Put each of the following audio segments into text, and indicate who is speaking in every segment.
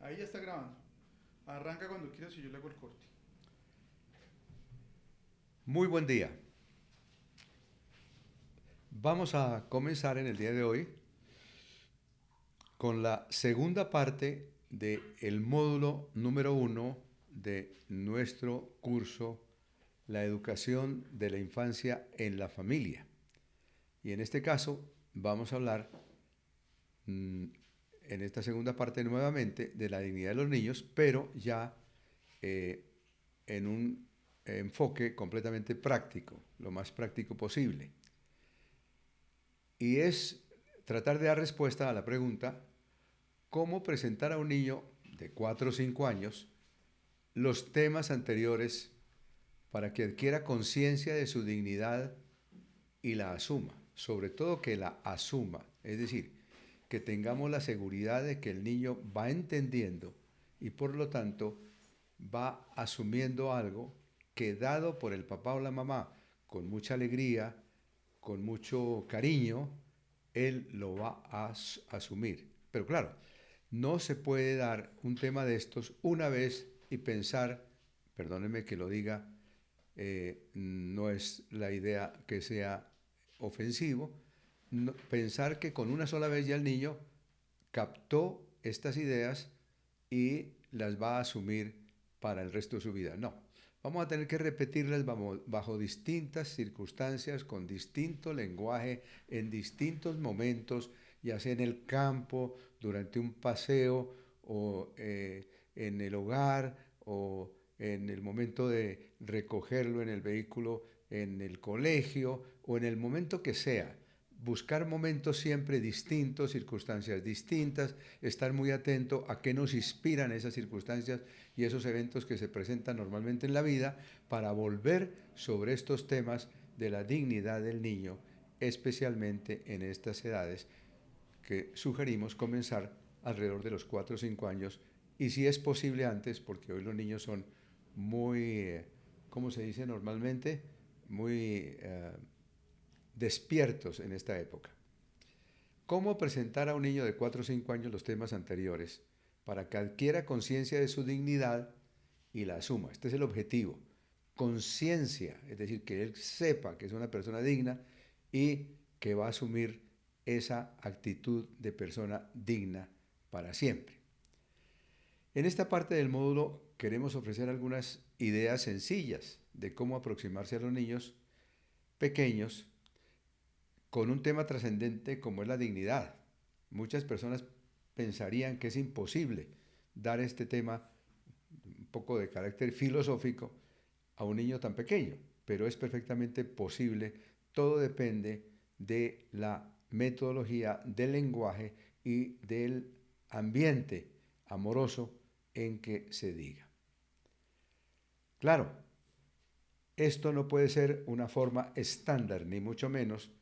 Speaker 1: Ahí ya está grabando. Arranca cuando quieras y yo le hago el corte.
Speaker 2: Muy buen día. Vamos a comenzar en el día de hoy con la segunda parte del módulo número 1 de nuestro curso La educación de la infancia en la familia. Y en este caso vamos a hablar en esta segunda parte nuevamente de la dignidad de los niños, pero ya eh, en un enfoque completamente práctico, lo más práctico posible. Y es tratar de dar respuesta a la pregunta, ¿cómo presentar a un niño de 4 o 5 años los temas anteriores para que adquiera conciencia de su dignidad y la asuma? Sobre todo que la asuma, es decir, que tengamos la seguridad de que el niño va entendiendo y por lo tanto va asumiendo algo que dado por el papá o la mamá con mucha alegría, con mucho cariño, él lo va a asumir. Pero claro, no se puede dar un tema de estos una vez y pensar, perdónenme que lo diga, no es la idea que sea ofensivo, pensar que con una sola vez ya el niño captó estas ideas y las va a asumir para el resto de su vida. No, vamos a tener que repetirlas bajo distintas circunstancias, con distinto lenguaje, en distintos momentos, ya sea en el campo, durante un paseo o en el hogar o en el momento de recogerlo en el vehículo, en el colegio o en el momento que sea. Buscar momentos siempre distintos, circunstancias distintas, estar muy atento a qué nos inspiran esas circunstancias y esos eventos que se presentan normalmente en la vida para volver sobre estos temas de la dignidad del niño, especialmente en estas edades que sugerimos comenzar alrededor de los 4 o 5 años y si es posible antes, porque hoy los niños son muy, ¿cómo se dice normalmente? Muy despiertos en esta época. ¿Cómo presentar a un niño de 4 o 5 años los temas anteriores para que adquiera conciencia de su dignidad y la asuma? Este es el objetivo. Conciencia, es decir, que él sepa que es una persona digna y que va a asumir esa actitud de persona digna para siempre. En esta parte del módulo queremos ofrecer algunas ideas sencillas de cómo aproximarse a los niños pequeños con un tema trascendente como es la dignidad. Muchas personas pensarían que es imposible dar este tema un poco de carácter filosófico a un niño tan pequeño, pero es perfectamente posible. Todo depende de la metodología, del lenguaje y del ambiente amoroso en que se diga. Claro, esto no puede ser una forma estándar, ni mucho menos,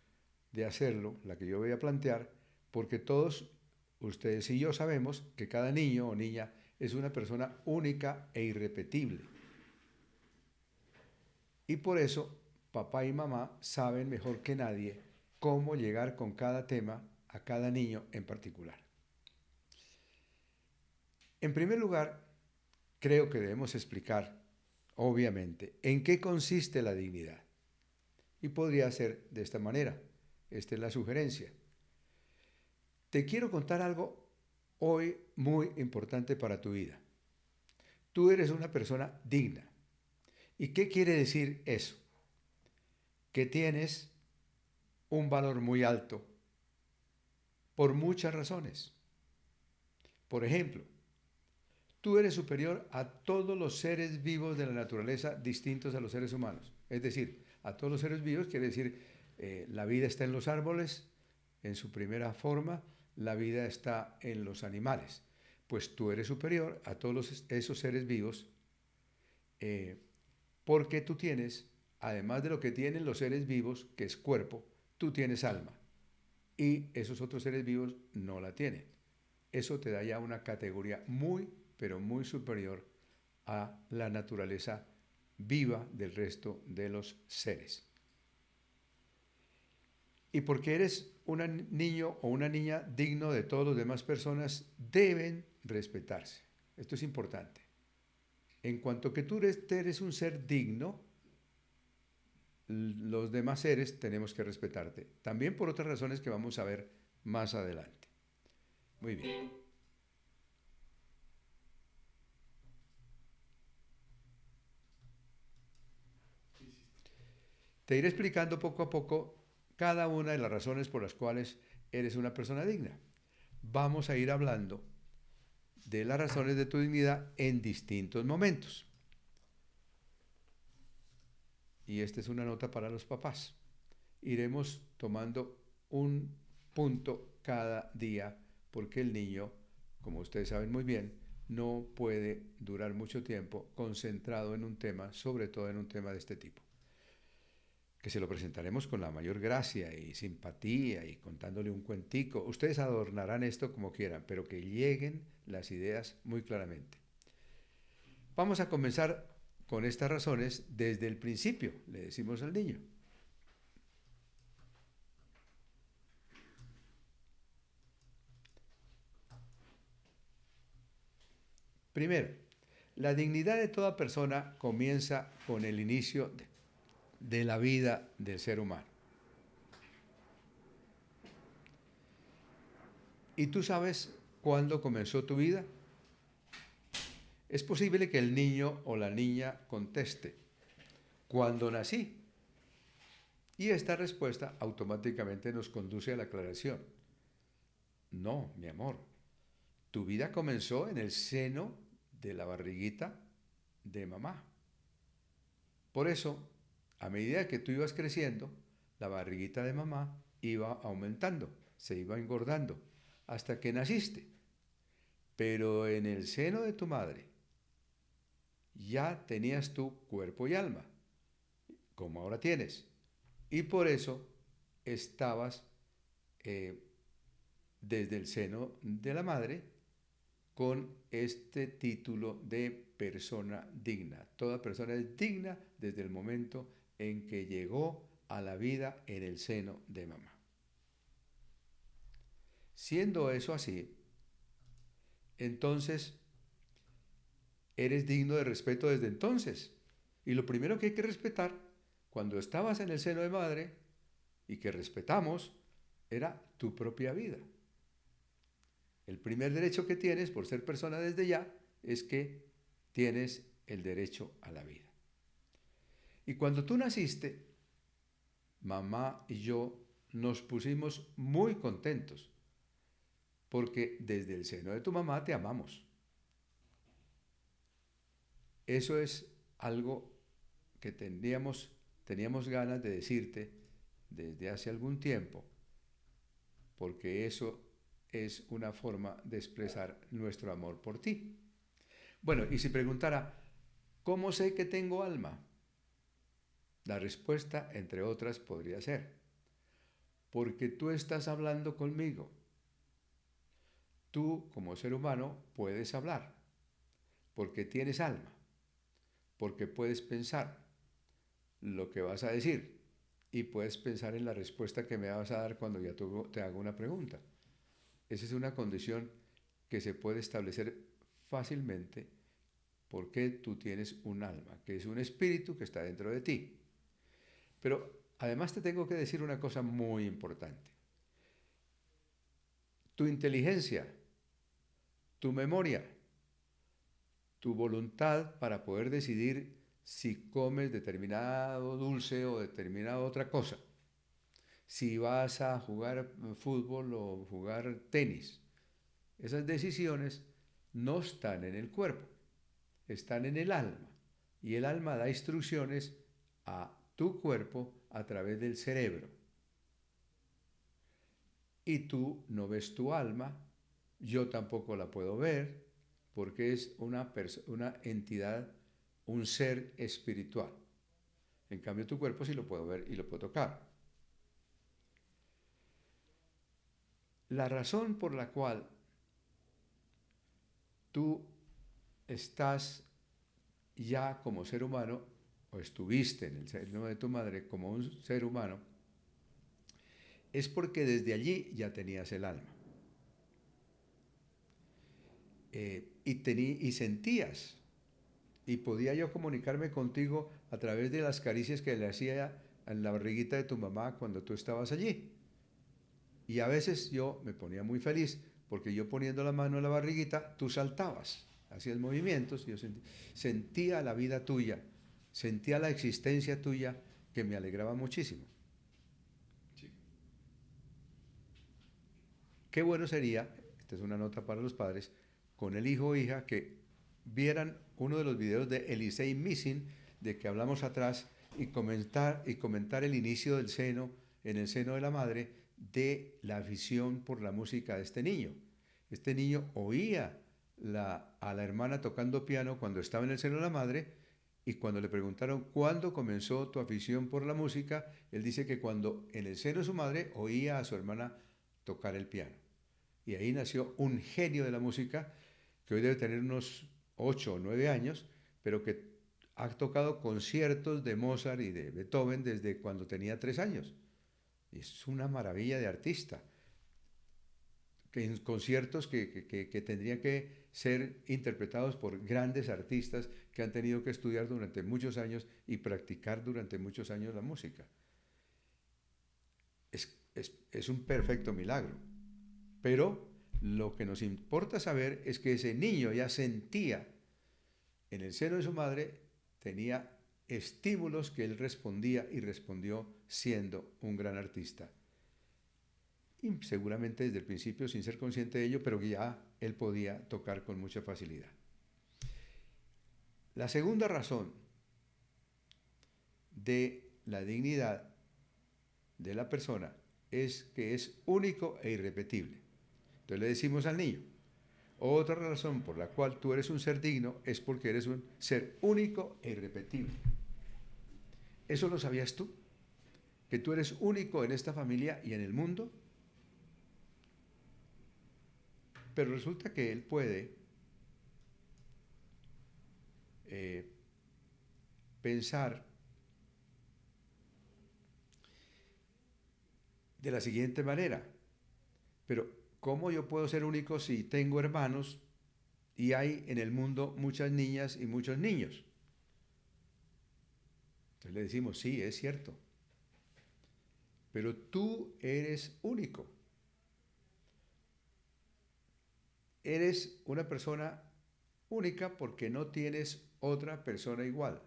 Speaker 2: de hacerlo, la que yo voy a plantear, porque todos ustedes y yo sabemos que cada niño o niña es una persona única e irrepetible. Y por eso papá y mamá saben mejor que nadie cómo llegar con cada tema a cada niño en particular. En primer lugar, creo que debemos explicar, obviamente, en qué consiste la dignidad. Y podría ser de esta manera. Esta es la sugerencia. Te quiero contar algo hoy muy importante para tu vida. Tú eres una persona digna. ¿Y qué quiere decir eso? Que tienes un valor muy alto por muchas razones. Por ejemplo, tú eres superior a todos los seres vivos de la naturaleza distintos a los seres humanos. Es decir, a todos los seres vivos quiere decir la vida está en los árboles en su primera forma, la vida está en los animales. Pues tú eres superior a todos esos seres vivos eh, porque tú tienes, además de lo que tienen los seres vivos, que es cuerpo, tú tienes alma. Y esos otros seres vivos no la tienen. Eso te da ya una categoría muy, pero muy superior a la naturaleza viva del resto de los seres. Y porque eres un niño o una niña digno de todas las demás personas, deben respetarse. Esto es importante. En cuanto que tú eres un ser digno, los demás seres tenemos que respetarte. También por otras razones que vamos a ver más adelante. Muy bien. Te iré explicando poco a poco cada una de las razones por las cuales eres una persona digna. Vamos a ir hablando de las razones de tu dignidad en distintos momentos. Y esta es una nota para los papás. Iremos tomando un punto cada día porque el niño, como ustedes saben muy bien, no puede durar mucho tiempo concentrado en un tema, sobre todo en un tema de este tipo. Que se lo presentaremos con la mayor gracia y simpatía y contándole un cuentico. Ustedes adornarán esto como quieran, pero que lleguen las ideas muy claramente. Vamos a comenzar con estas razones desde el principio, le decimos al niño. Primero, la dignidad de toda persona comienza con el inicio de la vida del ser humano. ¿Y tú sabes cuándo comenzó tu vida? Es posible que el niño o la niña conteste, cuando nací. Y esta respuesta automáticamente nos conduce a la aclaración. No, mi amor, tu vida comenzó en el seno de la barriguita de mamá. Por eso, a medida que tú ibas creciendo, la barriguita de mamá iba aumentando, se iba engordando, hasta que naciste. Pero en el seno de tu madre ya tenías tu cuerpo y alma, como ahora tienes. Y por eso estabas desde el seno de la madre con este título de persona digna. Toda persona es digna desde el momento en que llegó a la vida en el seno de mamá. Siendo eso así, entonces eres digno de respeto desde entonces. Y lo primero que hay que respetar cuando estabas en el seno de madre y que respetamos era tu propia vida. El primer derecho que tienes por ser persona desde ya es que tienes el derecho a la vida. Y cuando tú naciste, mamá y yo nos pusimos muy contentos porque desde el seno de tu mamá te amamos. Eso es algo que teníamos ganas de decirte desde hace algún tiempo, porque eso es una forma de expresar nuestro amor por ti. Bueno, y si preguntara, ¿cómo sé que tengo alma? La respuesta, entre otras, podría ser, porque tú estás hablando conmigo. Tú, como ser humano, puedes hablar, porque tienes alma, porque puedes pensar lo que vas a decir y puedes pensar en la respuesta que me vas a dar cuando ya te hago una pregunta. Esa es una condición que se puede establecer fácilmente porque tú tienes un alma, que es un espíritu que está dentro de ti. Pero además te tengo que decir una cosa muy importante. Tu inteligencia, tu memoria, tu voluntad para poder decidir si comes determinado dulce o determinada otra cosa, si vas a jugar fútbol o jugar tenis, esas decisiones no están en el cuerpo, están en el alma. Y el alma da instrucciones a tu cuerpo a través del cerebro. Y tú no ves tu alma, yo tampoco la puedo ver, porque es una entidad, un ser espiritual. En cambio, tu cuerpo sí lo puedo ver y lo puedo tocar. La razón por la cual tú estás ya como ser humano, o estuviste en el seno de tu madre como un ser humano, es porque desde allí ya tenías el alma. y sentías, y podía yo comunicarme contigo a través de las caricias que le hacía en la barriguita de tu mamá cuando tú estabas allí. Y a veces yo me ponía muy feliz porque yo poniendo la mano en la barriguita, tú saltabas, hacías movimientos, y yo sentía la vida tuya, sentía la existencia tuya que me alegraba muchísimo.
Speaker 1: Sí.
Speaker 2: Qué bueno sería, esta es una nota para los padres, con el hijo o hija que vieran uno de los videos de Elisei Missing, de que hablamos atrás, y comentar el inicio del seno, en el seno de la madre, de la afición por la música de este niño. Este niño oía a la hermana tocando piano cuando estaba en el seno de la madre, y cuando le preguntaron cuándo comenzó tu afición por la música, él dice que cuando en el seno de su madre oía a su hermana tocar el piano. Y ahí nació un genio de la música que hoy debe tener unos 8 o 9 años, pero que ha tocado conciertos de Mozart y de Beethoven desde cuando tenía 3 años. Es una maravilla de artista. En conciertos que tendrían que ser interpretados por grandes artistas que han tenido que estudiar durante muchos años y practicar durante muchos años la música. Es un perfecto milagro. Pero lo que nos importa saber es que ese niño ya sentía en el seno de su madre, tenía estímulos que él respondía y respondió siendo un gran artista. Y seguramente desde el principio sin ser consciente de ello, pero que ya él podía tocar con mucha facilidad. La segunda razón de la dignidad de la persona es que es único e irrepetible. Entonces le decimos al niño, otra razón por la cual tú eres un ser digno es porque eres un ser único e irrepetible. ¿Eso lo sabías tú? ¿Que tú eres único en esta familia y en el mundo? Pero resulta que él puede pensar de la siguiente manera, pero ¿cómo yo puedo ser único si tengo hermanos y hay en el mundo muchas niñas y muchos niños? Entonces le decimos, sí, es cierto, pero tú eres único. Eres una persona única porque no tienes otra persona igual.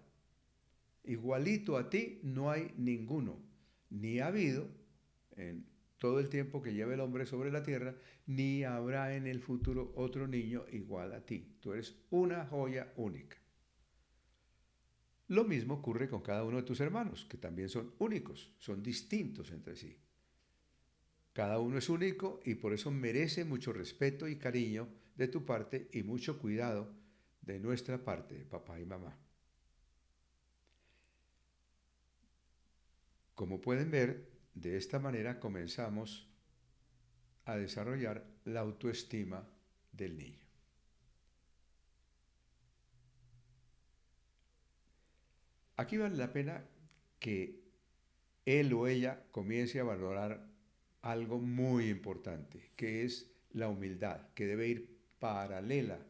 Speaker 2: Igualito a ti no hay ninguno, ni ha habido en todo el tiempo que lleva el hombre sobre la tierra, ni habrá en el futuro otro niño igual a ti. Tú eres una joya única. Lo mismo ocurre con cada uno de tus hermanos, que también son únicos, son distintos entre sí. Cada uno es único y por eso merece mucho respeto y cariño de tu parte y mucho cuidado de nuestra parte, de papá y mamá. Como pueden ver, de esta manera comenzamos a desarrollar la autoestima del niño. Aquí vale la pena que él o ella comience a valorar algo muy importante, que es la humildad, que debe ir paralela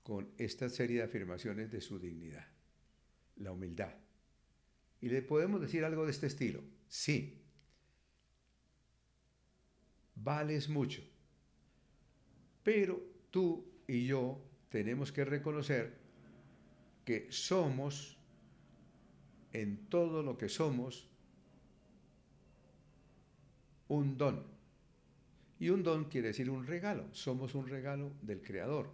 Speaker 2: con esta serie de afirmaciones de su dignidad. La humildad. Y le podemos decir algo de este estilo. Sí, vales mucho, pero tú y yo tenemos que reconocer que somos, en todo lo que somos, un don. Y un don quiere decir un regalo. Somos un regalo del Creador.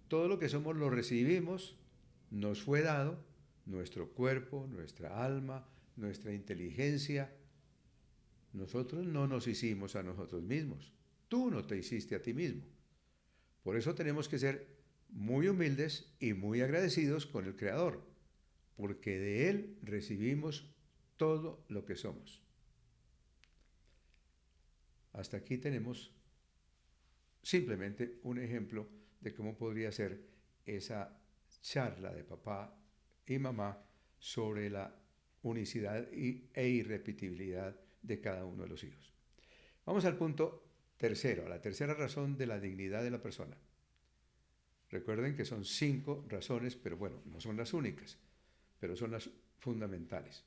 Speaker 2: Todo lo que somos lo recibimos, nos fue dado, nuestro cuerpo, nuestra alma, nuestra inteligencia. Nosotros no nos hicimos a nosotros mismos. Tú no te hiciste a ti mismo. Por eso tenemos que ser muy humildes y muy agradecidos con el Creador, porque de Él recibimos todo lo que somos. Hasta aquí tenemos simplemente un ejemplo de cómo podría ser esa charla de papá y mamá sobre la unicidad e irrepetibilidad de cada uno de los hijos. Vamos al punto tercero, a la tercera razón de la dignidad de la persona. Recuerden que son 5 razones, pero bueno, no son las únicas, pero son las fundamentales.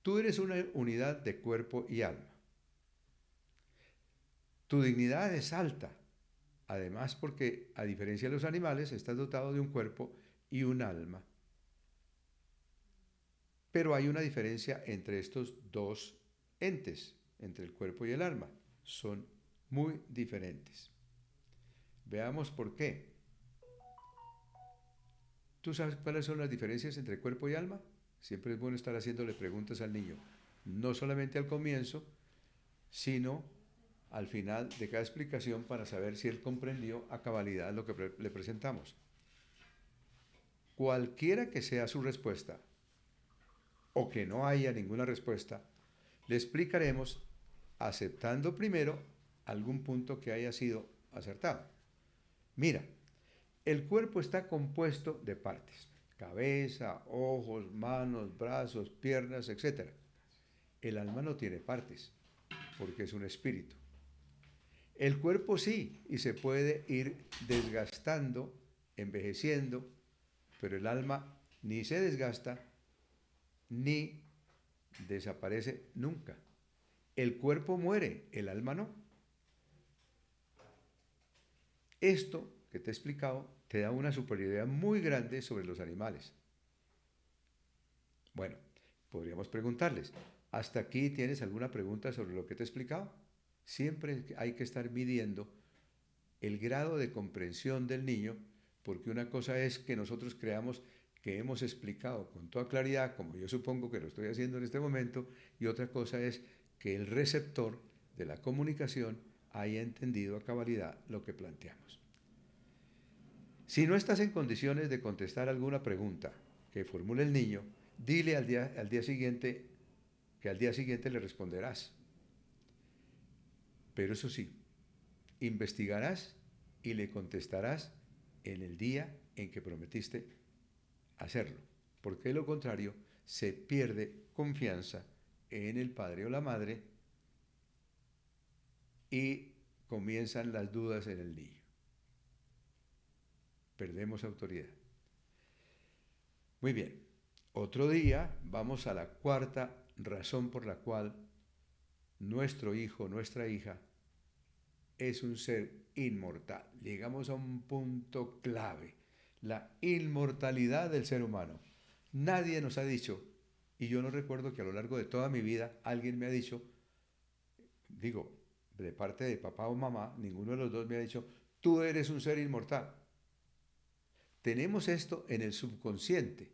Speaker 2: Tú eres una unidad de cuerpo y alma. Tu dignidad es alta, además porque, a diferencia de los animales, estás dotado de un cuerpo y un alma. Pero hay una diferencia entre estos dos entes, entre el cuerpo y el alma. Son muy diferentes. Veamos por qué. ¿Tú sabes cuáles son las diferencias entre cuerpo y alma? Siempre es bueno estar haciéndole preguntas al niño, no solamente al comienzo, sino al final de cada explicación para saber si él comprendió a cabalidad lo que le presentamos. Cualquiera que sea su respuesta o que no haya ninguna respuesta, le explicaremos aceptando primero algún punto que haya sido acertado. Mira, el cuerpo está compuesto de partes: cabeza, ojos, manos, brazos, piernas, etc. El alma no tiene partes, porque es un espíritu. El cuerpo sí, y se puede ir desgastando, envejeciendo, pero el alma ni se desgasta ni desaparece nunca. El cuerpo muere, el alma no. Esto que te he explicado te da una superioridad muy grande sobre los animales. Bueno, podríamos preguntarles, ¿hasta aquí tienes alguna pregunta sobre lo que te he explicado? Siempre hay que estar midiendo el grado de comprensión del niño, porque una cosa es que nosotros creamos que hemos explicado con toda claridad, como yo supongo que lo estoy haciendo en este momento, y otra cosa es que el receptor de la comunicación haya entendido a cabalidad lo que planteamos. Si no estás en condiciones de contestar alguna pregunta que formule el niño, dile al día siguiente que al día siguiente le responderás. Pero eso sí, investigarás y le contestarás en el día en que prometiste hacerlo, porque de lo contrario se pierde confianza en el padre o la madre y comienzan las dudas en el niño. Perdemos autoridad. Muy bien, otro día vamos a la cuarta razón por la cual nuestro hijo, nuestra hija, es un ser inmortal. Llegamos a un punto clave, la inmortalidad del ser humano. Nadie nos ha dicho, y yo no recuerdo que a lo largo de toda mi vida alguien me ha dicho, digo, de parte de papá o mamá, ninguno de los dos me ha dicho, tú eres un ser inmortal. Tenemos esto en el subconsciente,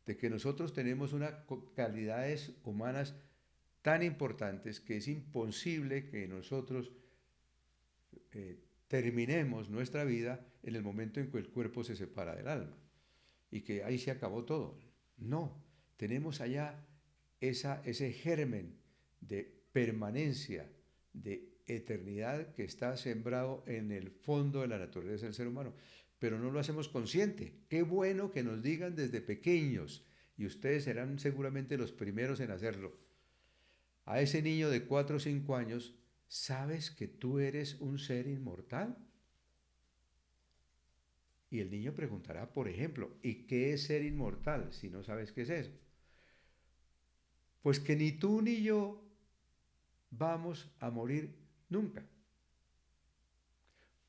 Speaker 2: de que nosotros tenemos unas calidades humanas tan importantes que es imposible que nosotros terminemos nuestra vida en el momento en que el cuerpo se separa del alma y que ahí se acabó todo. No, tenemos allá ese germen de permanencia, de eternidad que está sembrado en el fondo de la naturaleza del ser humano, pero no lo hacemos consciente. Qué bueno que nos digan desde pequeños, y ustedes serán seguramente los primeros en hacerlo. A ese niño de 4 o 5 años, ¿sabes que tú eres un ser inmortal? Y el niño preguntará, por ejemplo, ¿y qué es ser inmortal si no sabes qué es eso? Pues que ni tú ni yo vamos a morir nunca.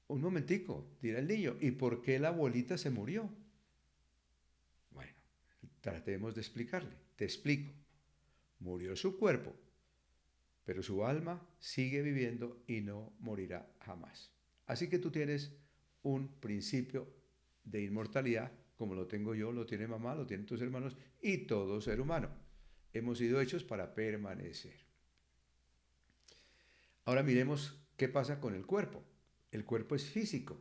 Speaker 2: Un momentico, dirá el niño, ¿y por qué la abuelita se murió? Bueno, tratemos de explicarle. Te explico. Murió su cuerpo, pero su alma sigue viviendo y no morirá jamás. Así que tú tienes un principio de inmortalidad, como lo tengo yo, lo tiene mamá, lo tienen tus hermanos y todo ser humano. Hemos sido hechos para permanecer. Ahora miremos qué pasa con el cuerpo. El cuerpo es físico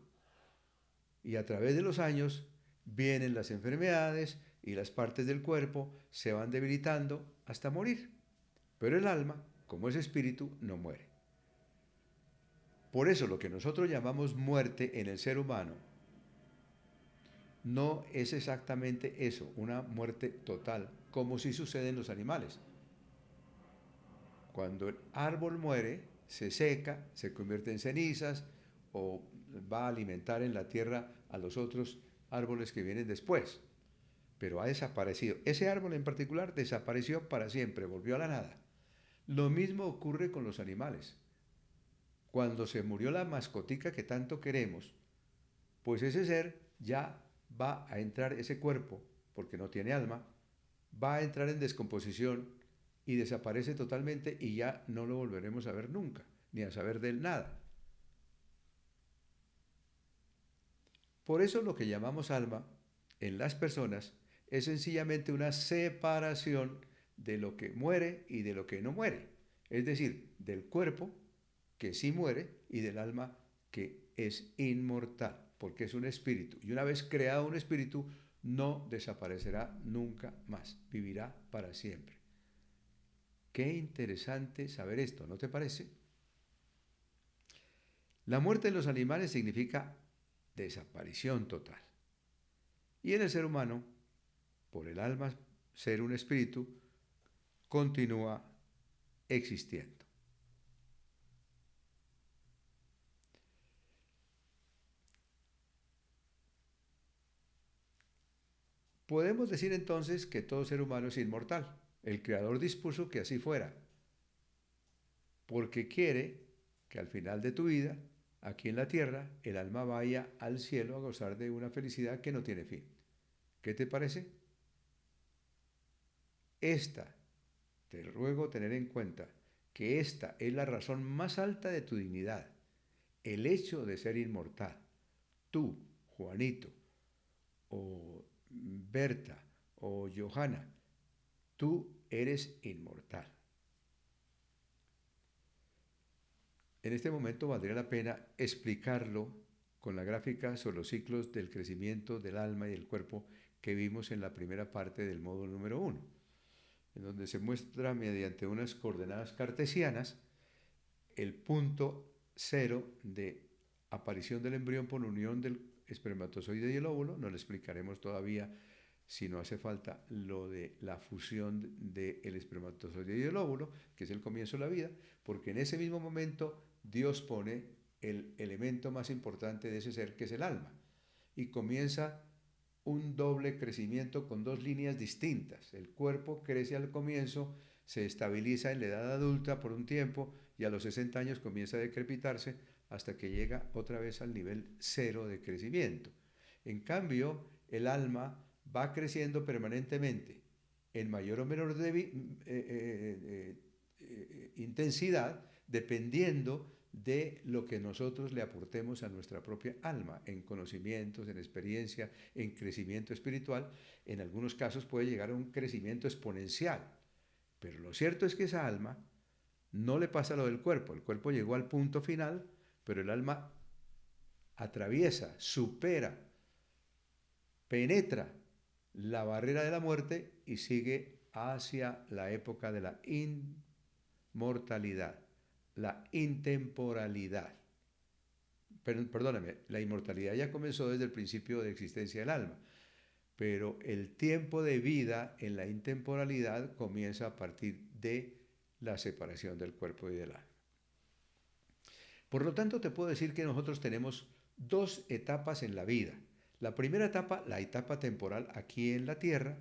Speaker 2: y a través de los años vienen las enfermedades y las partes del cuerpo se van debilitando hasta morir. Pero el alma, como es espíritu, no muere. Por eso lo que nosotros llamamos muerte en el ser humano no es exactamente eso, una muerte total, como sí sucede en los animales. Cuando el árbol muere, se seca, se convierte en cenizas o va a alimentar en la tierra a los otros árboles que vienen después. Pero ha desaparecido. Ese árbol en particular desapareció para siempre, volvió a la nada. Lo mismo ocurre con los animales. Cuando se murió la mascotica que tanto queremos, pues ese ser ya va a entrar, ese cuerpo, porque no tiene alma, va a entrar en descomposición y desaparece totalmente y ya no lo volveremos a ver nunca, ni a saber de él nada. Por eso lo que llamamos alma en las personas es sencillamente una separación de lo que muere y de lo que no muere. Es decir, del cuerpo que sí muere y del alma que es inmortal, porque es un espíritu. Y una vez creado un espíritu, no desaparecerá nunca más, vivirá para siempre. Qué interesante saber esto, ¿no te parece? La muerte en los animales significa desaparición total. Y en el ser humano, por el alma ser un espíritu, continúa existiendo. Podemos decir entonces que todo ser humano es inmortal. El Creador dispuso que así fuera, porque quiere que al final de tu vida, aquí en la tierra, el alma vaya al cielo a gozar de una felicidad que no tiene fin. ¿Qué te parece? Te ruego tener en cuenta que esta es la razón más alta de tu dignidad, el hecho de ser inmortal. Tú, Juanito, o Berta, o Johanna, tú eres inmortal. En este momento valdría la pena explicarlo con la gráfica sobre los ciclos del crecimiento del alma y del cuerpo que vimos en la primera parte del módulo número 1, en donde se muestra mediante unas coordenadas cartesianas el punto cero de aparición del embrión por unión del espermatozoide y el óvulo. No le explicaremos todavía, si no hace falta, lo de la fusión del espermatozoide y el óvulo, que es el comienzo de la vida, porque en ese mismo momento Dios pone el elemento más importante de ese ser, que es el alma, y comienza un doble crecimiento con dos líneas distintas. El cuerpo crece al comienzo, se estabiliza en la edad adulta por un tiempo y a los 60 años comienza a decrepitarse hasta que llega otra vez al nivel cero de crecimiento. En cambio, el alma va creciendo permanentemente en mayor o menor intensidad, dependiendo de lo que nosotros le aportemos a nuestra propia alma, en conocimientos, en experiencia, en crecimiento espiritual. En algunos casos puede llegar a un crecimiento exponencial, pero lo cierto es que esa alma no le pasa lo del cuerpo. El cuerpo llegó al punto final, pero el alma atraviesa, supera, penetra la barrera de la muerte y sigue hacia la época de la inmortalidad, la intemporalidad. Perdóname, la inmortalidad ya comenzó desde el principio de existencia del alma, pero el tiempo de vida en la intemporalidad comienza a partir de la separación del cuerpo y del alma. Por lo tanto, te puedo decir que nosotros tenemos dos etapas en la vida. La primera etapa, la etapa temporal aquí en la tierra,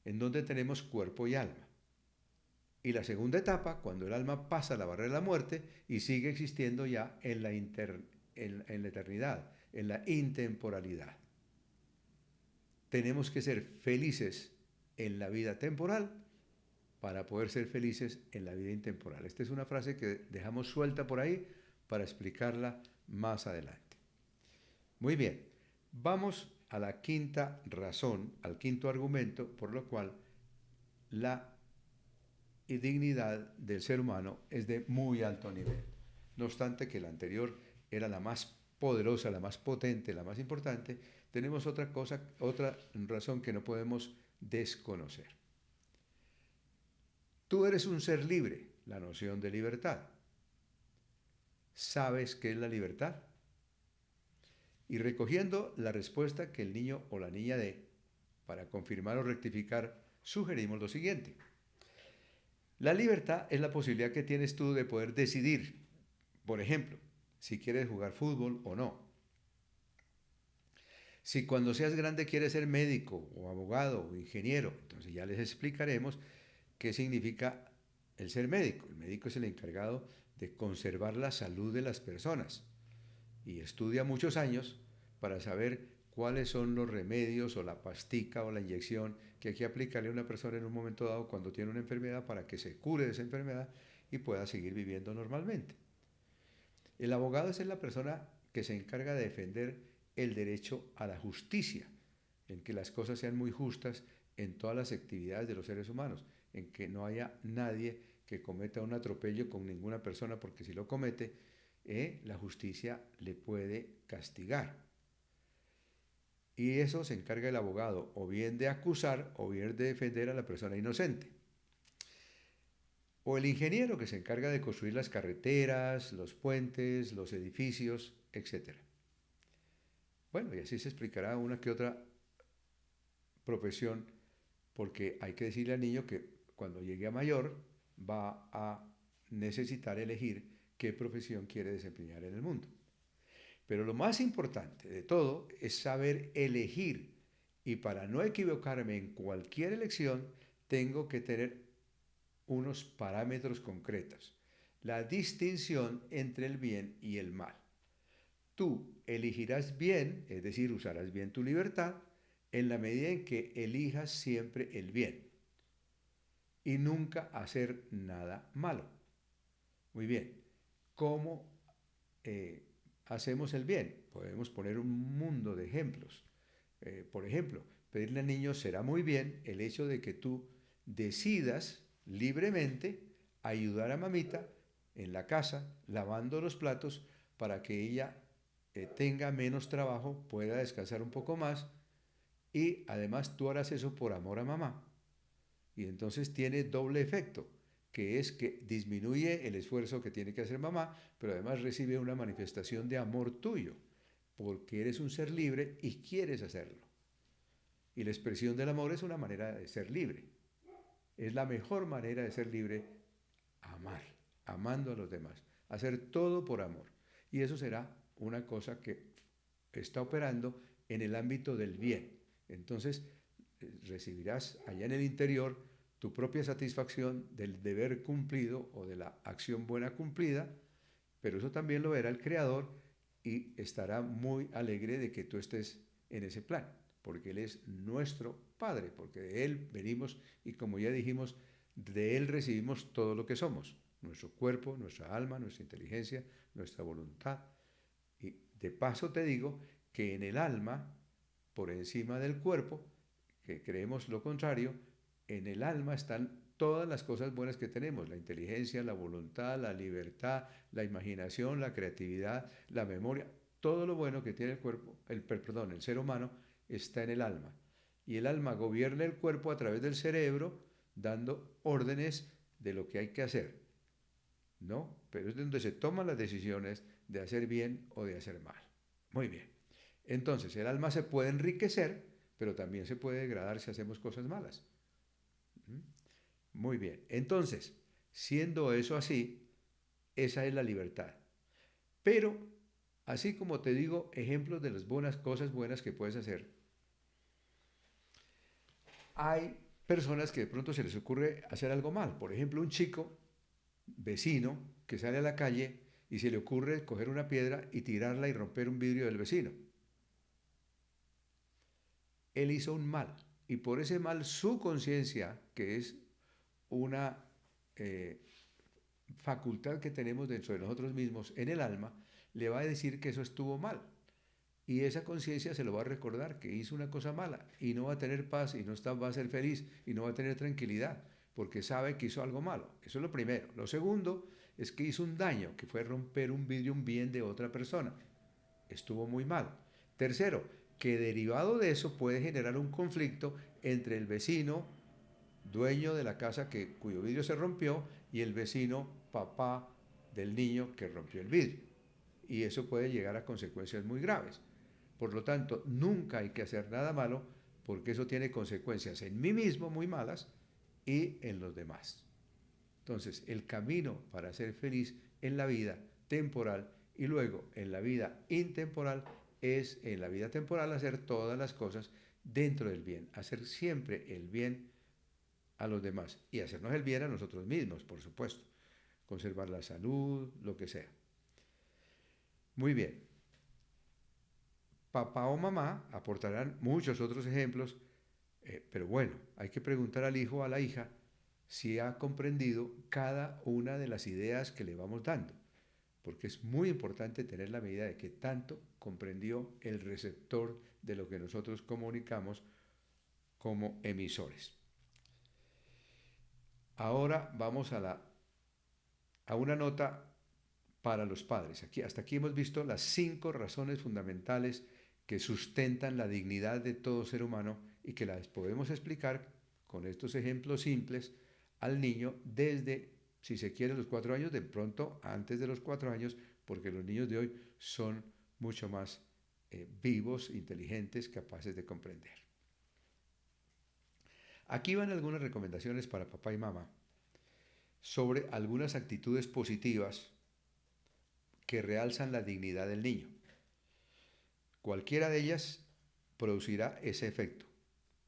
Speaker 2: en donde tenemos cuerpo y alma. Y la segunda etapa, cuando el alma pasa la barrera de la muerte y sigue existiendo ya en la eternidad, en la intemporalidad. Tenemos que ser felices en la vida temporal para poder ser felices en la vida intemporal. Esta es una frase que dejamos suelta por ahí para explicarla más adelante. Muy bien, vamos a la quinta razón, al quinto argumento por lo cual la dignidad del ser humano es de muy alto nivel. No obstante que la anterior era la más poderosa, la más potente, la más importante, tenemos otra razón que no podemos desconocer. Tú eres un ser libre, la noción de libertad. ¿Sabes qué es la libertad? Y recogiendo la respuesta que el niño o la niña dé, para confirmar o rectificar, sugerimos lo siguiente. La libertad es la posibilidad que tienes tú de poder decidir, por ejemplo, si quieres jugar fútbol o no, Si cuando seas grande quieres ser médico o abogado o ingeniero, entonces ya les explicaremos qué significa el ser médico. El médico es el encargado de conservar la salud de las personas y estudia muchos años para saber cuáles son los remedios o la pastica o la inyección que hay que aplicarle a una persona en un momento dado cuando tiene una enfermedad para que se cure de esa enfermedad y pueda seguir viviendo normalmente. El abogado es la persona que se encarga de defender el derecho a la justicia, en que las cosas sean muy justas en todas las actividades de los seres humanos, en que no haya nadie que cometa un atropello con ninguna persona, porque si lo comete, la justicia le puede castigar. Y eso se encarga el abogado, o bien de acusar, o bien de defender a la persona inocente. O el ingeniero que se encarga de construir las carreteras, los puentes, los edificios, etc. Bueno, y así se explicará una que otra profesión, porque hay que decirle al niño que cuando llegue a mayor va a necesitar elegir qué profesión quiere desempeñar en el mundo. Pero lo más importante de todo es saber elegir, y para no equivocarme en cualquier elección tengo que tener unos parámetros concretos. La distinción entre el bien y el mal. Tú elegirás bien, es decir, usarás bien tu libertad, en la medida en que elijas siempre el bien y nunca hacer nada malo. Muy bien, ¿cómo hacemos el bien? Podemos poner un mundo de ejemplos. Por ejemplo, pedirle al niño será muy bien el hecho de que tú decidas libremente ayudar a mamita en la casa lavando los platos para que ella tenga menos trabajo, pueda descansar un poco más y además tú harás eso por amor a mamá. Y entonces tiene doble efecto, que es que disminuye el esfuerzo que tiene que hacer mamá, pero además recibe una manifestación de amor tuyo, porque eres un ser libre y quieres hacerlo. Y la expresión del amor es una manera de ser libre. Es la mejor manera de ser libre, amar, amando a los demás, hacer todo por amor. Y eso será una cosa que está operando en el ámbito del bien. Entonces, recibirás allá en el interior tu propia satisfacción del deber cumplido o de la acción buena cumplida, pero eso también lo verá el Creador y estará muy alegre de que tú estés en ese plan, porque Él es nuestro Padre, porque de Él venimos y como ya dijimos, de Él recibimos todo lo que somos, nuestro cuerpo, nuestra alma, nuestra inteligencia, nuestra voluntad. Y de paso te digo que en el alma, por encima del cuerpo, que creemos lo contrario, en el alma están todas las cosas buenas que tenemos, la inteligencia, la voluntad, la libertad, la imaginación, la creatividad, la memoria, todo lo bueno que tiene el cuerpo, el ser humano está en el alma. Y el alma gobierna el cuerpo a través del cerebro, dando órdenes de lo que hay que hacer, ¿no? Pero es donde se toman las decisiones de hacer bien o de hacer mal. Muy bien. Entonces, el alma se puede enriquecer, pero también se puede degradar si hacemos cosas malas. Muy bien. Entonces, siendo eso así, esa es la libertad. Pero, así como te digo, ejemplos de las buenas cosas buenas que puedes hacer, hay personas que de pronto se les ocurre hacer algo mal. Por ejemplo, un chico vecino que sale a la calle y se le ocurre coger una piedra y tirarla y romper un vidrio del vecino. Él hizo un mal y por ese mal su conciencia, que es una eh, facultad que tenemos dentro de nosotros mismos en el alma, le va a decir que eso estuvo mal. Y esa conciencia se lo va a recordar, que hizo una cosa mala y no va a tener paz y no va a ser feliz y no va a tener tranquilidad, porque sabe que hizo algo malo. Eso es lo primero. Lo segundo es que hizo un daño, que fue romper un vidrio, un bien de otra persona. Estuvo muy mal. Tercero, que derivado de eso puede generar un conflicto entre el vecino, dueño de la casa cuyo vidrio se rompió, y el vecino, papá del niño que rompió el vidrio. Y eso puede llegar a consecuencias muy graves. Por lo tanto, nunca hay que hacer nada malo porque eso tiene consecuencias en mí mismo muy malas y en los demás. Entonces, el camino para ser feliz en la vida temporal y luego en la vida intemporal es en la vida temporal hacer todas las cosas dentro del bien, hacer siempre el bien a los demás y hacernos el bien a nosotros mismos, por supuesto, conservar la salud, lo que sea. Muy bien, papá o mamá aportarán muchos otros ejemplos, pero bueno, hay que preguntar al hijo o a la hija si ha comprendido cada una de las ideas que le vamos dando, porque es muy importante tener la medida de que tanto comprendió el receptor de lo que nosotros comunicamos como emisores. Ahora vamos a una nota para los padres. Hasta aquí hemos visto las 5 razones fundamentales que sustentan la dignidad de todo ser humano y que las podemos explicar con estos ejemplos simples al niño desde, si se quiere, los 4 años, de pronto antes de los 4 años, porque los niños de hoy son mucho más vivos, inteligentes, capaces de comprender. Aquí van algunas recomendaciones para papá y mamá sobre algunas actitudes positivas que realzan la dignidad del niño. Cualquiera de ellas producirá ese efecto.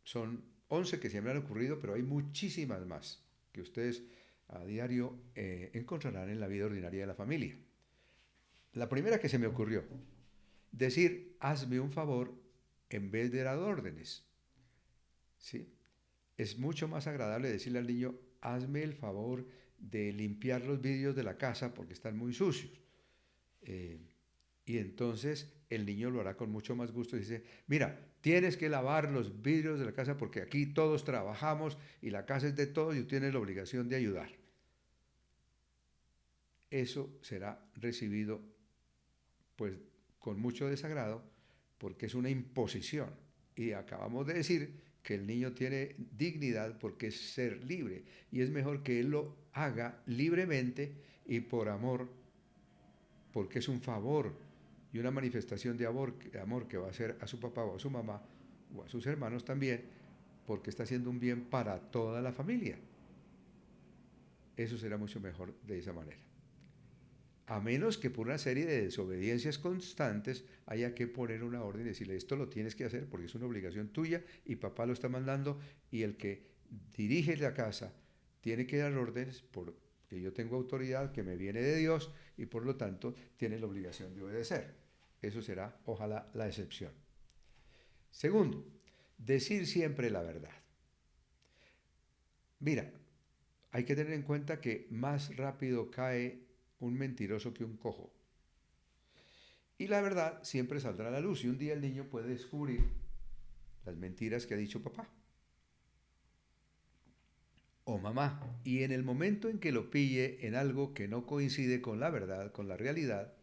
Speaker 2: Son 11 que se me han ocurrido, pero hay muchísimas más que ustedes a diario encontrarán en la vida ordinaria de la familia. La primera que se me ocurrió, decir, hazme un favor en vez de dar órdenes. ¿Sí? Es mucho más agradable decirle al niño, hazme el favor de limpiar los vidrios de la casa porque están muy sucios. Y entonces el niño lo hará con mucho más gusto y dice, mira, tienes que lavar los vidrios de la casa porque aquí todos trabajamos y la casa es de todos y tú tienes la obligación de ayudar. Eso será recibido pues con mucho desagrado porque es una imposición. Y acabamos de decir que el niño tiene dignidad porque es ser libre y es mejor que él lo haga libremente y por amor, porque es un favor y una manifestación de amor que va a hacer a su papá o a su mamá o a sus hermanos también, porque está haciendo un bien para toda la familia. Eso será mucho mejor de esa manera. A menos que por una serie de desobediencias constantes haya que poner una orden y decirle esto lo tienes que hacer porque es una obligación tuya y papá lo está mandando y el que dirige la casa tiene que dar órdenes porque yo tengo autoridad que me viene de Dios y por lo tanto tiene la obligación de obedecer. Eso será, ojalá, la excepción. Segundo, decir siempre la verdad. Mira, hay que tener en cuenta que más rápido cae un mentiroso que un cojo. Y la verdad siempre saldrá a la luz y un día el niño puede descubrir las mentiras que ha dicho papá o mamá. Y en el momento en que lo pille en algo que no coincide con la verdad, con la realidad,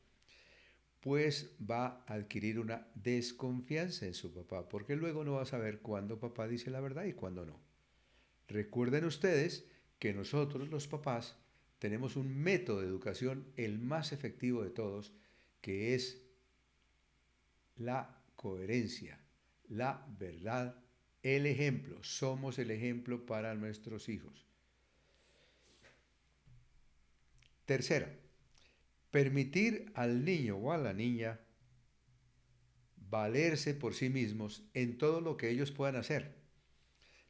Speaker 2: pues va a adquirir una desconfianza en su papá, porque luego no va a saber cuándo papá dice la verdad y cuándo no. Recuerden ustedes que nosotros los papás tenemos un método de educación, el más efectivo de todos, que es la coherencia, la verdad, el ejemplo. Somos el ejemplo para nuestros hijos. Tercera, permitir al niño o a la niña valerse por sí mismos en todo lo que ellos puedan hacer.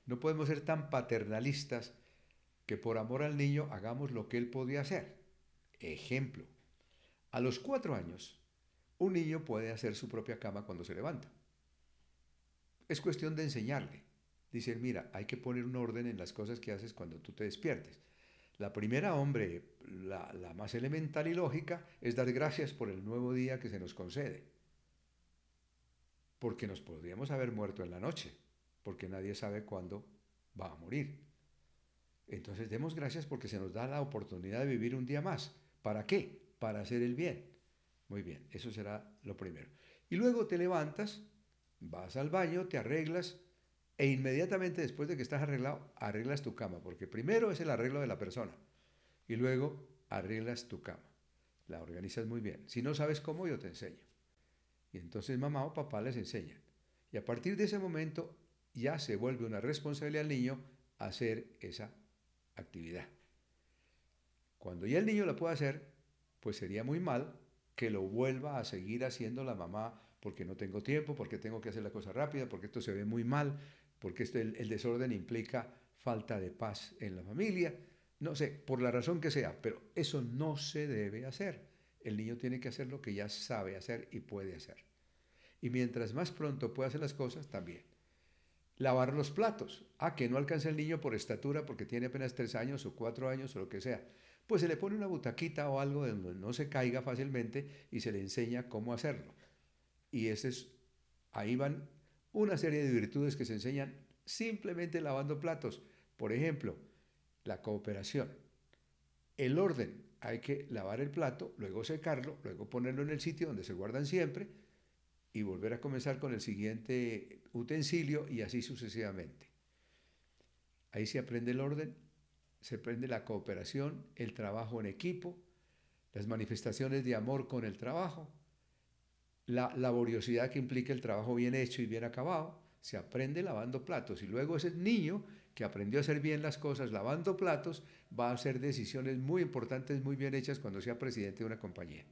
Speaker 2: No podemos ser tan paternalistas que por amor al niño hagamos lo que él podía hacer. Ejemplo, a los 4 años, un niño puede hacer su propia cama cuando se levanta. Es cuestión de enseñarle. Dice, mira, hay que poner un orden en las cosas que haces cuando tú te despiertes. La primera, hombre, la más elemental y lógica, es dar gracias por el nuevo día que se nos concede. Porque nos podríamos haber muerto en la noche, porque nadie sabe cuándo va a morir. Entonces demos gracias porque se nos da la oportunidad de vivir un día más. ¿Para qué? Para hacer el bien. Muy bien, eso será lo primero. Y luego te levantas, vas al baño, te arreglas e inmediatamente después de que estás arreglado, arreglas tu cama, porque primero es el arreglo de la persona y luego arreglas tu cama. La organizas muy bien. Si no sabes cómo, yo te enseño. Y entonces mamá o papá les enseñan. Y a partir de ese momento ya se vuelve una responsabilidad del niño hacer esa actividad. Cuando ya el niño la puede hacer, pues sería muy mal que lo vuelva a seguir haciendo la mamá porque no tengo tiempo, porque tengo que hacer la cosa rápida, porque esto se ve muy mal, porque el desorden implica falta de paz en la familia, no sé, por la razón que sea, pero eso no se debe hacer. El niño tiene que hacer lo que ya sabe hacer y puede hacer. Y mientras más pronto pueda hacer las cosas, también. Lavar los platos. Que no alcanza el niño por estatura porque tiene apenas 3 años o 4 años o lo que sea. Pues se le pone una butaquita o algo donde no se caiga fácilmente y se le enseña cómo hacerlo. Y ahí van una serie de virtudes que se enseñan simplemente lavando platos. Por ejemplo, la cooperación, el orden. Hay que lavar el plato, luego secarlo, luego ponerlo en el sitio donde se guardan siempre y volver a comenzar con el siguiente utensilio y así sucesivamente. Ahí se aprende el orden, se aprende la cooperación, el trabajo en equipo, las manifestaciones de amor con el trabajo, la laboriosidad que implica el trabajo bien hecho y bien acabado. Se aprende lavando platos y luego ese niño que aprendió a hacer bien las cosas lavando platos va a hacer decisiones muy importantes, muy bien hechas cuando sea presidente de una compañía.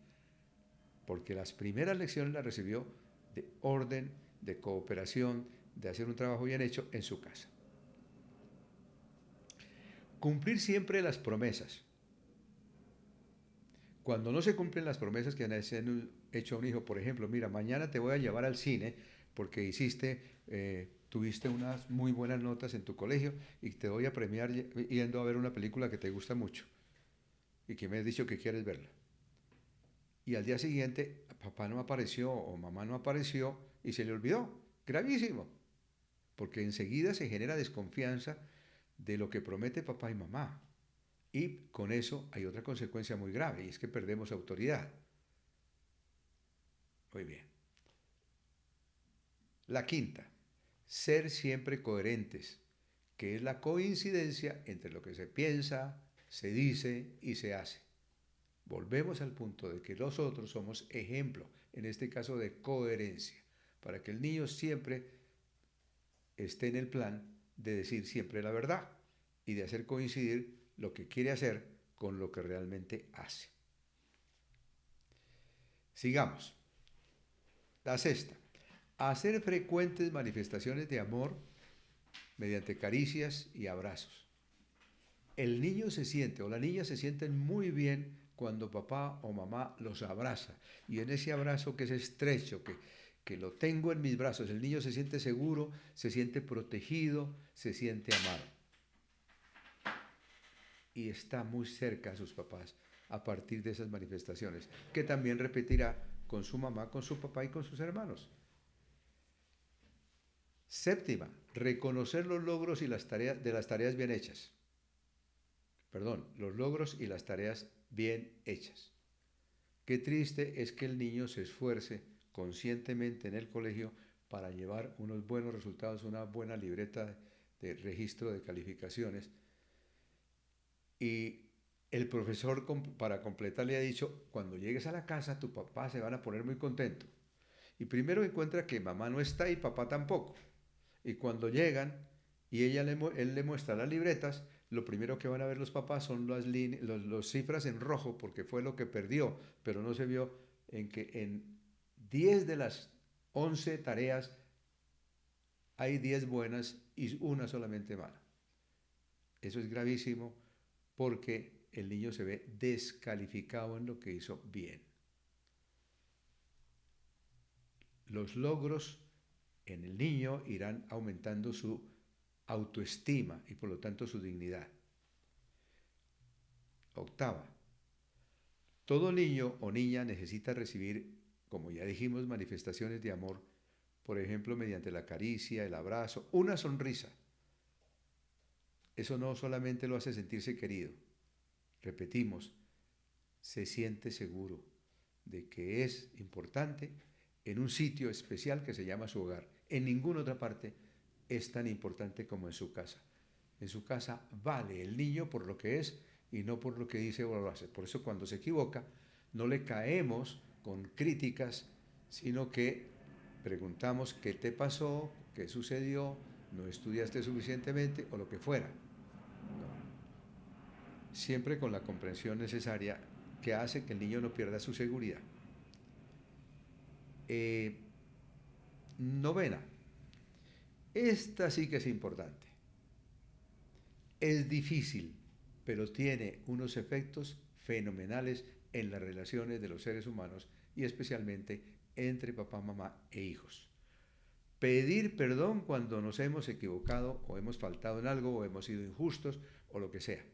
Speaker 2: Porque las primeras lecciones las recibió de orden, de cooperación, de hacer un trabajo bien hecho en su casa. Cumplir siempre las promesas. Cuando no se cumplen las promesas que han hecho a un hijo, por ejemplo, mira, mañana te voy a llevar al cine porque tuviste unas muy buenas notas en tu colegio y te voy a premiar yendo a ver una película que te gusta mucho y que me has dicho que quieres verla. Y al día siguiente papá no apareció o mamá no apareció y se le olvidó. Gravísimo, porque enseguida se genera desconfianza de lo que promete papá y mamá. Y con eso hay otra consecuencia muy grave y es que perdemos autoridad. Muy bien. La quinta, ser siempre coherentes, que es la coincidencia entre lo que se piensa, se dice y se hace. Volvemos al punto de que nosotros somos ejemplo, en este caso de coherencia, para que el niño siempre esté en el plan de decir siempre la verdad y de hacer coincidir lo que quiere hacer con lo que realmente hace. Sigamos. La sexta, hacer frecuentes manifestaciones de amor mediante caricias y abrazos. El niño se siente o la niña se sienten muy bien cuando papá o mamá los abraza. Y en ese abrazo que es estrecho, que lo tengo en mis brazos, el niño se siente seguro, se siente protegido, se siente amado. Y está muy cerca a sus papás a partir de esas manifestaciones, que también repetirá con su mamá, con su papá y con sus hermanos. Séptima, reconocer los logros y las tareas bien hechas. Perdón, los logros y las tareas bien hechas. Qué triste es que el niño se esfuerce conscientemente en el colegio para llevar unos buenos resultados, una buena libreta de registro de calificaciones. Y el profesor, para completar, le ha dicho, cuando llegues a la casa, tu papá se van a poner muy contento. Y primero encuentra que mamá no está y papá tampoco. Y cuando llegan y él le muestra las libretas, lo primero que van a ver los papás son las cifras en rojo, porque fue lo que perdió, pero no se vio en que en 10 de las 11 tareas hay 10 buenas y una solamente mala. Eso es gravísimo porque el niño se ve descalificado en lo que hizo bien. Los logros en el niño irán aumentando su autoestima y por lo tanto su dignidad. Octava, todo niño o niña necesita recibir, como ya dijimos, manifestaciones de amor, por ejemplo, mediante la caricia, el abrazo, una sonrisa. Eso no solamente lo hace sentirse querido, repetimos, se siente seguro de que es importante en un sitio especial que se llama su hogar. En ninguna otra parte es tan importante como en su casa. En su casa vale el niño por lo que es y no por lo que dice o lo hace. Por eso cuando se equivoca no le caemos con críticas, sino que preguntamos qué te pasó, qué sucedió, no estudiaste suficientemente o lo que fuera. Siempre con la comprensión necesaria que hace que el niño no pierda su seguridad. Novena. Esta sí que es importante. Es difícil, pero tiene unos efectos fenomenales en las relaciones de los seres humanos y especialmente entre papá, mamá e hijos. Pedir perdón cuando nos hemos equivocado o hemos faltado en algo o hemos sido injustos o lo que sea.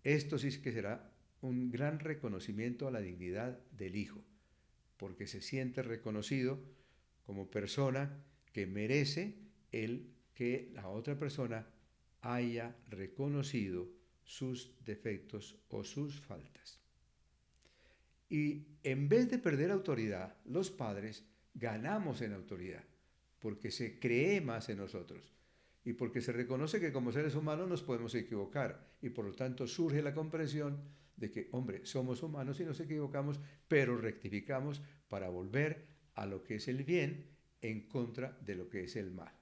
Speaker 2: Esto sí que será un gran reconocimiento a la dignidad del hijo, porque se siente reconocido como persona que merece el que la otra persona haya reconocido sus defectos o sus faltas. Y en vez de perder autoridad, los padres ganamos en autoridad, porque se cree más en nosotros y porque se reconoce que como seres humanos nos podemos equivocar y por lo tanto surge la comprensión de que, hombre, somos humanos y nos equivocamos, pero rectificamos para volver a lo que es el bien en contra de lo que es el mal.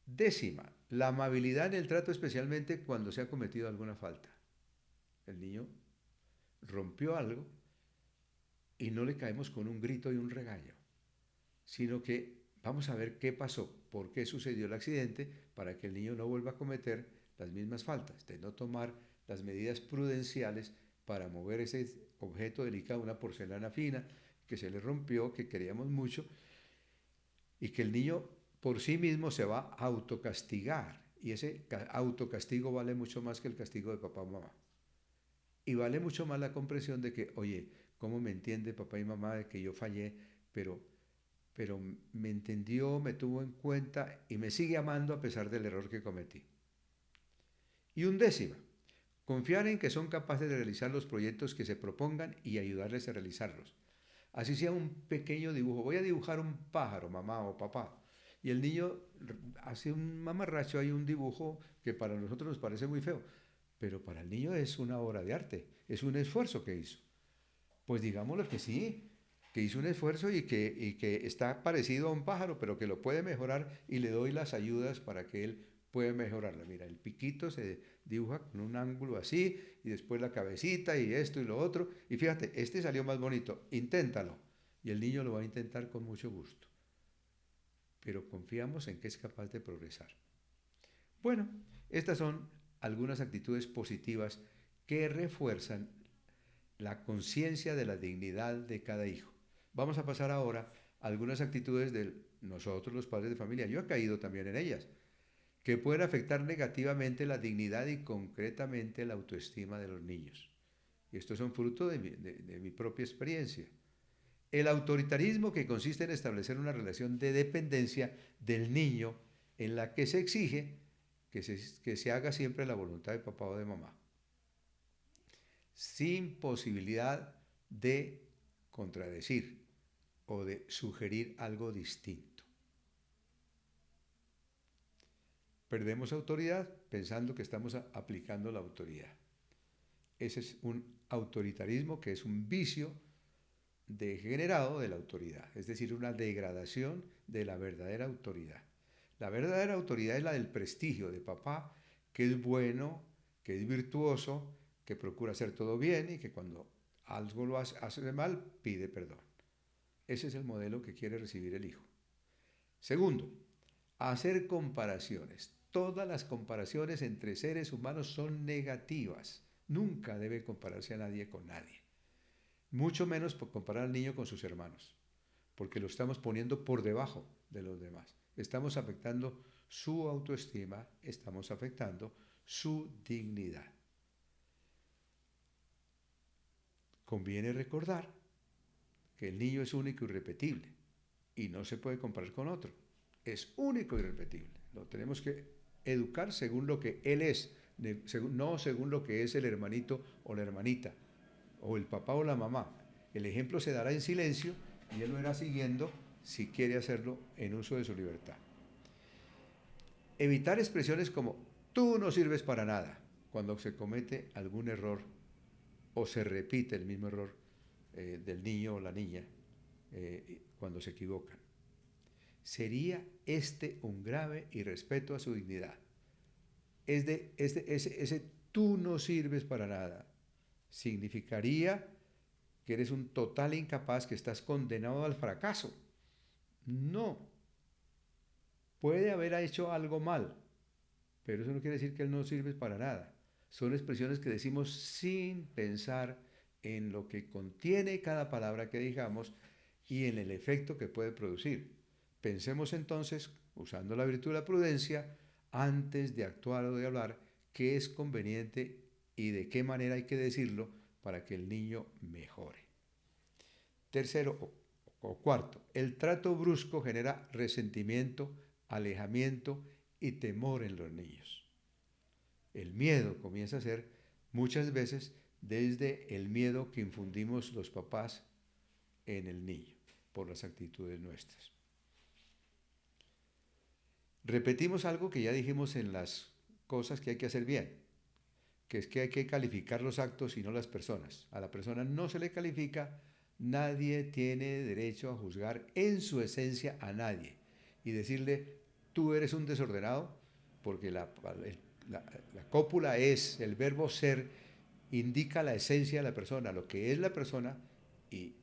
Speaker 2: Décima, la amabilidad en el trato, especialmente cuando se ha cometido alguna falta. El niño rompió algo y no le caemos con un grito y un regaño, sino que vamos a ver qué pasó, por qué sucedió el accidente, para que el niño no vuelva a cometer las mismas faltas, de no tomar las medidas prudenciales para mover ese objeto delicado, una porcelana fina que se le rompió, que queríamos mucho, y que el niño por sí mismo se va a autocastigar, y ese autocastigo vale mucho más que el castigo de papá o mamá. Y vale mucho más la comprensión de que, oye, ¿cómo me entiende papá y mamá de que yo fallé, pero me entendió, me tuvo en cuenta y me sigue amando a pesar del error que cometí? Y undécima, confiar en que son capaces de realizar los proyectos que se propongan y ayudarles a realizarlos. Así sea un pequeño dibujo. Voy a dibujar un pájaro, mamá o papá. Y el niño hace un mamarracho, hay un dibujo que para nosotros nos parece muy feo, pero para el niño es una obra de arte, es un esfuerzo que hizo. Pues digámoslo que sí, que hizo un esfuerzo y que está parecido a un pájaro, pero que lo puede mejorar y le doy las ayudas para que él pueda mejorarla. Mira, el piquito se dibuja con un ángulo así y después la cabecita y esto y lo otro. Y fíjate, este salió más bonito, inténtalo. Y el niño lo va a intentar con mucho gusto. Pero confiamos en que es capaz de progresar. Bueno, estas son algunas actitudes positivas que refuerzan la conciencia de la dignidad de cada hijo. Vamos a pasar ahora a algunas actitudes de nosotros, los padres de familia. Yo he caído también en ellas, que pueden afectar negativamente la dignidad y concretamente la autoestima de los niños. Y estos son fruto de mi propia experiencia. El autoritarismo, que consiste en establecer una relación de dependencia del niño en la que se exige que se haga siempre la voluntad de papá o de mamá, sin posibilidad de contradecir o de sugerir algo distinto. Perdemos autoridad pensando que estamos aplicando la autoridad. Ese es un autoritarismo que es un vicio degenerado de la autoridad, es decir, una degradación de la verdadera autoridad. La verdadera autoridad es la del prestigio de papá, que es bueno, que es virtuoso, que procura hacer todo bien y que cuando algo lo hace mal, pide perdón. Ese es el modelo que quiere recibir el hijo. Segundo, hacer comparaciones. Todas las comparaciones entre seres humanos son negativas. Nunca debe compararse a nadie con nadie. Mucho menos por comparar al niño con sus hermanos, porque lo estamos poniendo por debajo de los demás. Estamos afectando su autoestima, estamos afectando su dignidad. Conviene recordar que el niño es único y irrepetible y no se puede comparar con otro. Es único y irrepetible. Lo tenemos que educar según lo que él es, no según lo que es el hermanito o la hermanita, o el papá o la mamá. El ejemplo se dará en silencio y él lo irá siguiendo si quiere hacerlo en uso de su libertad. Evitar expresiones como tú no sirves para nada cuando se comete algún error o se repite el mismo error del niño o la niña cuando se equivocan. Sería este un grave irrespeto a su dignidad. Ese tú no sirves para nada significaría que eres un total incapaz, que estás condenado al fracaso. No. Puede haber hecho algo mal, pero eso no quiere decir que él no sirve para nada. Son expresiones que decimos sin pensar en lo que contiene cada palabra que digamos y en el efecto que puede producir. Pensemos entonces, usando la virtud de la prudencia, antes de actuar o de hablar, qué es conveniente y de qué manera hay que decirlo para que el niño mejore. Tercero o cuarto, el trato brusco genera resentimiento, alejamiento y temor en los niños. El miedo comienza a ser muchas veces desde el miedo que infundimos los papás en el niño por las actitudes nuestras. Repetimos algo que ya dijimos en las cosas que hay que hacer bien, que es que hay que calificar los actos y no las personas. A la persona no se le califica, nadie tiene derecho a juzgar en su esencia a nadie y decirle, tú eres un desordenado, porque la cópula es, el verbo ser, indica la esencia de la persona, lo que es la persona, y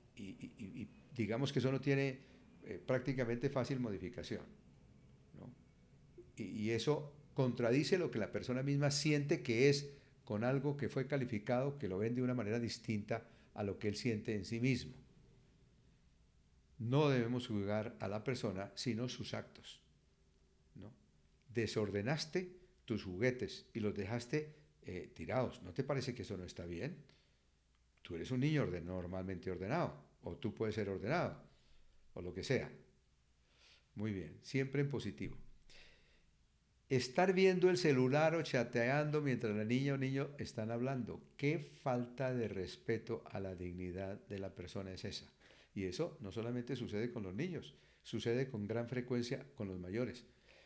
Speaker 2: digamos que eso no tiene prácticamente fácil modificación, ¿no? Y eso contradice lo que la persona misma siente que es con algo que fue calificado, que lo ven de una manera distinta a lo que él siente en sí mismo. No debemos juzgar a la persona, sino sus actos, ¿no? Desordenaste tus juguetes y los dejaste tirados. ¿No te parece que eso no está bien? Tú eres un niño normalmente ordenado, o tú puedes ser ordenado, o lo que sea. Muy bien, siempre en positivo. Estar viendo el celular o chateando mientras la niña o niño están hablando. ¿Qué falta de respeto a la dignidad de la persona es esa? Y eso no solamente sucede con los niños, sucede con gran frecuencia con los mayores.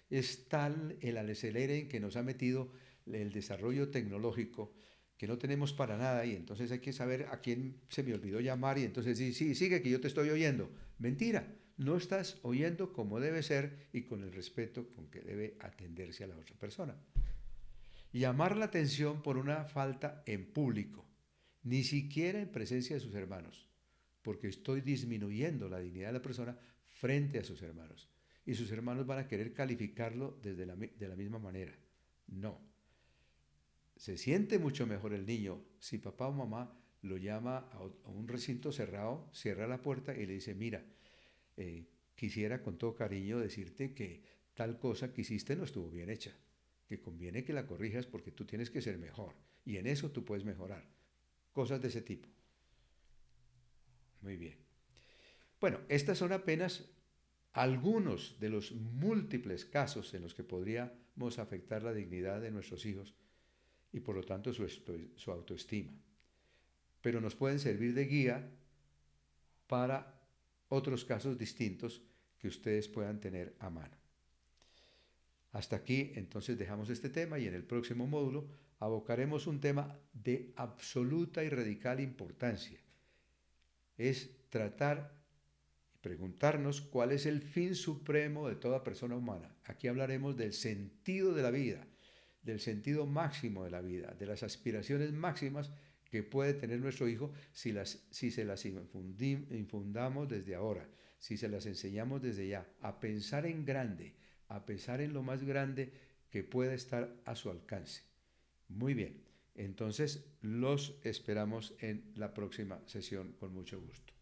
Speaker 2: Es tal el acelere en que nos ha metido el desarrollo tecnológico que no tenemos para nada y entonces hay que saber a quién se me olvidó llamar y entonces sí, sí, sigue que yo te estoy oyendo. Mentira, no estás oyendo como debe ser y con el respeto con que debe atenderse a la otra persona. Llamar la atención por una falta en público, ni siquiera en presencia de sus hermanos, porque estoy disminuyendo la dignidad de la persona frente a sus hermanos. Y sus hermanos van a querer calificarlo de la misma manera. No. Se siente mucho mejor el niño si papá o mamá lo llama a un recinto cerrado, cierra la puerta y le dice, mira, quisiera con todo cariño decirte que tal cosa que hiciste no estuvo bien hecha, que conviene que la corrijas porque tú tienes que ser mejor y en eso tú puedes mejorar. Cosas de ese tipo. Muy bien. Bueno, estas son apenas algunos de los múltiples casos en los que podríamos afectar la dignidad de nuestros hijos y por lo tanto su autoestima. Pero nos pueden servir de guía para otros casos distintos que ustedes puedan tener a mano. Hasta aquí entonces dejamos este tema y en el próximo módulo abocaremos un tema de absoluta y radical importancia. Es tratar y preguntarnos cuál es el fin supremo de toda persona humana. Aquí hablaremos del sentido de la vida, del sentido máximo de la vida, de las aspiraciones máximas que puede tener nuestro hijo si se las infundamos desde ahora, si se las enseñamos desde ya, a pensar en grande, a pensar en lo más grande que pueda estar a su alcance. Muy bien, entonces los esperamos en la próxima sesión con mucho gusto.